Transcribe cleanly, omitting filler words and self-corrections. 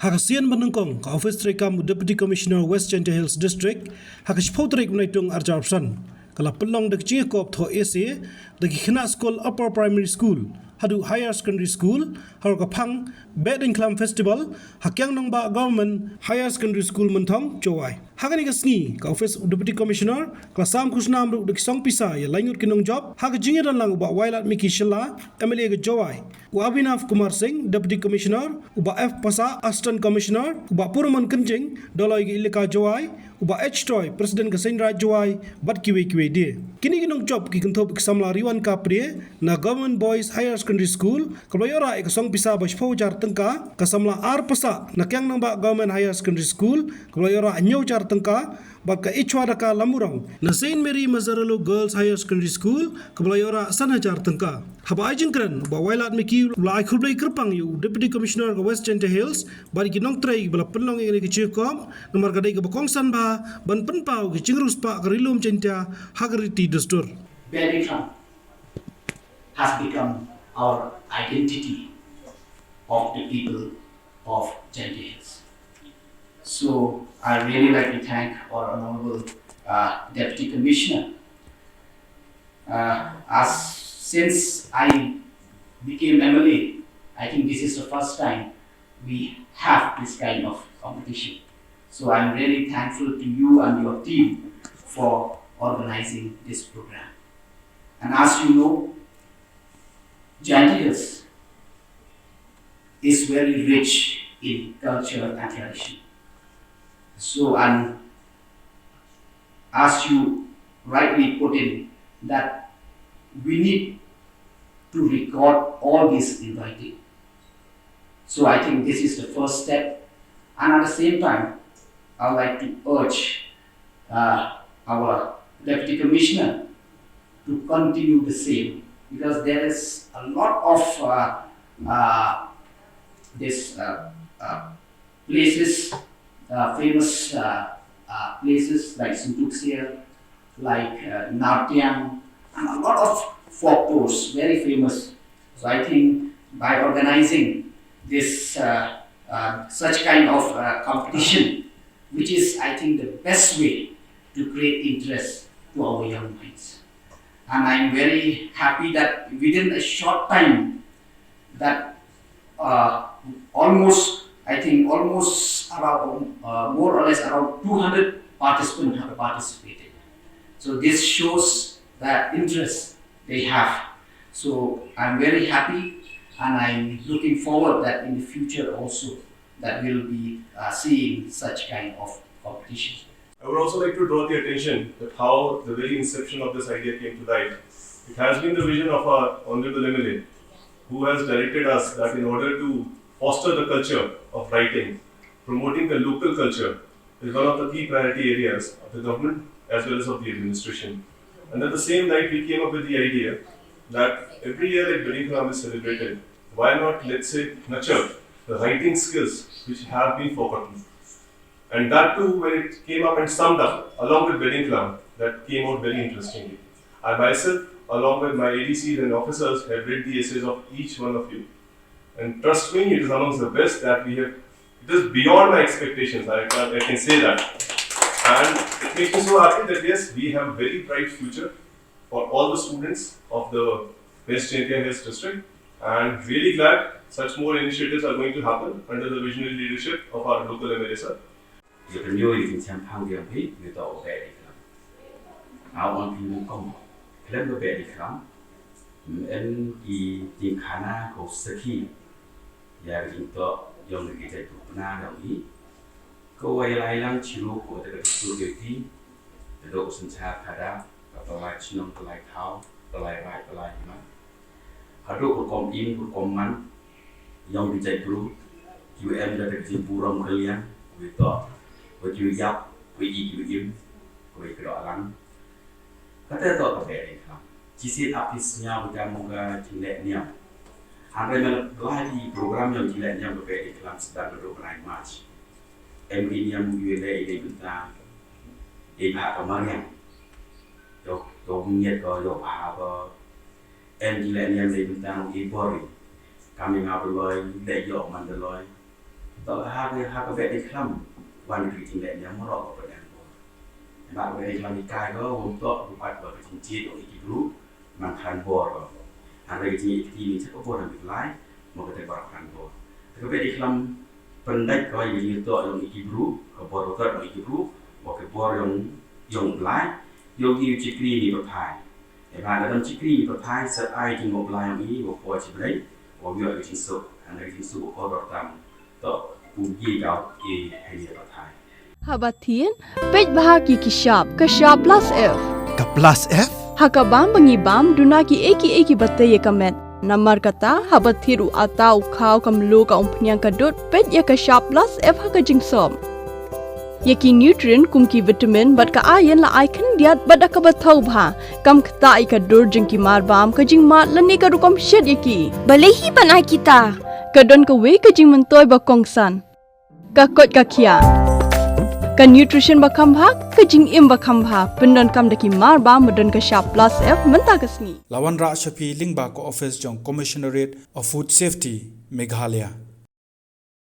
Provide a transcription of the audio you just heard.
Hakasian Banangkong, Office Trekam Deputy Commissioner West Jaiñtia Hills District, Hakashpotrek Naitung Arjarpsan, Kalapalong the Iakob Thoh the Kina School Upper Primary School, Hadu Higher Secondary School, Harkapang, Behdeiñkhlam Festival, Hakyang Nangba Government Higher Secondary School Mentong, Jowai. Haganigasni, Office Deputy Commissioner, Klasam Kusnam the Kisong Pisa, Yalangut Kinong Job, Hakajinger Lang about Wailat Miki Shilla, Emily Jowai. Wabinav Kumar Singh, Deputy Commissioner, Uba F. Pasa, Assistant Commissioner, Uba Puraman Kunjing, Doloi Ilika Jowai, Uba H. Toy, President Kasenra Jowai, Bat Kiwe De. Kiniginong job Kikantop Samla Riwan Kaprie, na Government Boys Higher Secondary School, Kabayora Ekasong Pisa Bashpo Tengka, Kasamla R. Pasa, Nakyang Namba Government Higher Secondary School, Kabayora Anyo Tengka, Baka Ichwadaka Lamurang, na Saint Mary Mazaralo Girls Higher Secondary School, Kabayora Sanajar Tengka. Haba Ajinkran, Bawailat Miki, Iakob Kerpang you, Deputy Commissioner of West Jaiñtia Hills, Bari Kinong Tray, Balapelong in Kichikop, Namarkade Bakong Sanba, Ban Penpau, Kichiruspa, Garilum Jaiñtia, Hagariti Dustur. Behdeiñkhlam has become our identity of the people of Jaiñtia Hills. So I really like to thank our Honorable Deputy Commissioner. Since I became MLA, I think this is the first time we have this kind of competition. So I'm really thankful to you and your team for organizing this program. And as you know, Jaiñtia Hills is very rich in culture and tradition. So, and as you rightly put in, that we need to record all this in writing. So I think this is the first step. And at the same time, I would like to urge our Deputy Commissioner to continue the same, because there is a lot of places, famous places like Suntuksia, like Nartiang, and a lot of folk tours, very famous. So I think by organizing this such kind of competition, which is I think the best way to create interest to our young minds. And I'm very happy that within a short time that almost around more or less around 200 participants have participated. So this shows the interest they have. So I'm very happy, and I'm looking forward that in the future also that we'll be seeing such kind of competition. I would also like to draw the attention that how the very inception of this idea came to light. It has been the vision of our Honorable MLA, who has directed us that in order to foster the culture of writing, promoting the local culture is one of the key priority areas of the government as well as of the administration. And at the same night, we came up with the idea that every year that Behdeiñkhlam is celebrated, why not, let's say, nurture the writing skills which have been forgotten. And that too, when it came up and summed up, along with Behdeiñkhlam, that came out very interestingly. I myself, along with my ADCs and officers, have read the essays of each one of you. And trust me, it is amongst the best that we have. It is beyond my expectations, I can say that. And it makes me so happy that yes, we have a very bright future for all the students of the West Jaiñtia Hills district. And really glad such more initiatives are going to happen under the visionary leadership of our local MLA sir. Giờ tôi nhớ thì xem phang điểm hết người ta ở Behdeiñkhlam. Áo anh thì mình công, lên ở Behdeiñkhlam, em thì tìm khả năng của Saki, giờ chúng tôi dùng cái giải pháp na đồng ý. Câu ai lại lang chiếu của cái studio thì, cái độ sinh ra khá đa, và tôi lại chỉ nông tôi lại tháo, tôi lại vài tôi lại mà. Hạt độ của công in của công man, dùng cái giải pháp, chúng em đã được tìm buông kalian, với tôi. Với chú dọc, với ý chú im, với cái đó lắm. Các tế tội có vẻ đấy không? Chỉ xin artist nhau với mong chính lệ nhau. Hãy subscribe cho kênh Ghiền Mì Gõ để không bỏ lỡ những video hấp dẫn. Em đi nhầm vui lệ để chúng ta đi hạ có mang nhầm. Tôi nhiệt có dọc hạ có em đi lệ nhầm để chúng ta đi bори. Kami ngapeloi để dọc mình loi. Thoh ha Behdeiñkhlam one greeting that yang merok pada aku. Sebab Behdeiñkhlam ikai ko untuk buat berkencit untuk Kyrwoh makan bor. Hari ini cakap bor ambil lain mau kita barakan bor. Tapi Behdeiñkhlam pendek ko yang itu yang Kyrwoh ko bor rotor yang Kyrwoh mau ke bor yang lain yang ini cikri ni berpai. Sebab dalam cikri berpai seai tinggal lain ini mau buat cikri mau buat kisah. Hari ini subuh ko rotam Thoh Ugi kau ke hari berpai. Habatin, pej bahagi kishap, kashap plus F. Ka plus F? Hakabam bangibam dunaki eki bataya kamet. Namar kata habathiru atau kau kamlu ka umpnyang kadut pej ya kashap plus F hakajingsom. Yaki nutrient kumki vitamin bat ka ayan la icon diat bada ka bathau bha kam kata ikadur jingki marbam kajing mat lani ka rukom shed yaki. Balehi panai kita. Kadon ka we kajing mentoy bakongsan. Kakot kakia. Ka nutrition bakambha kajing im bakambha pendon kam daki marba medon ka sharp plus F menta kasni. Lawan Ra Shapi Lingba ko office jong Commissionerate of Food Safety Meghalaya.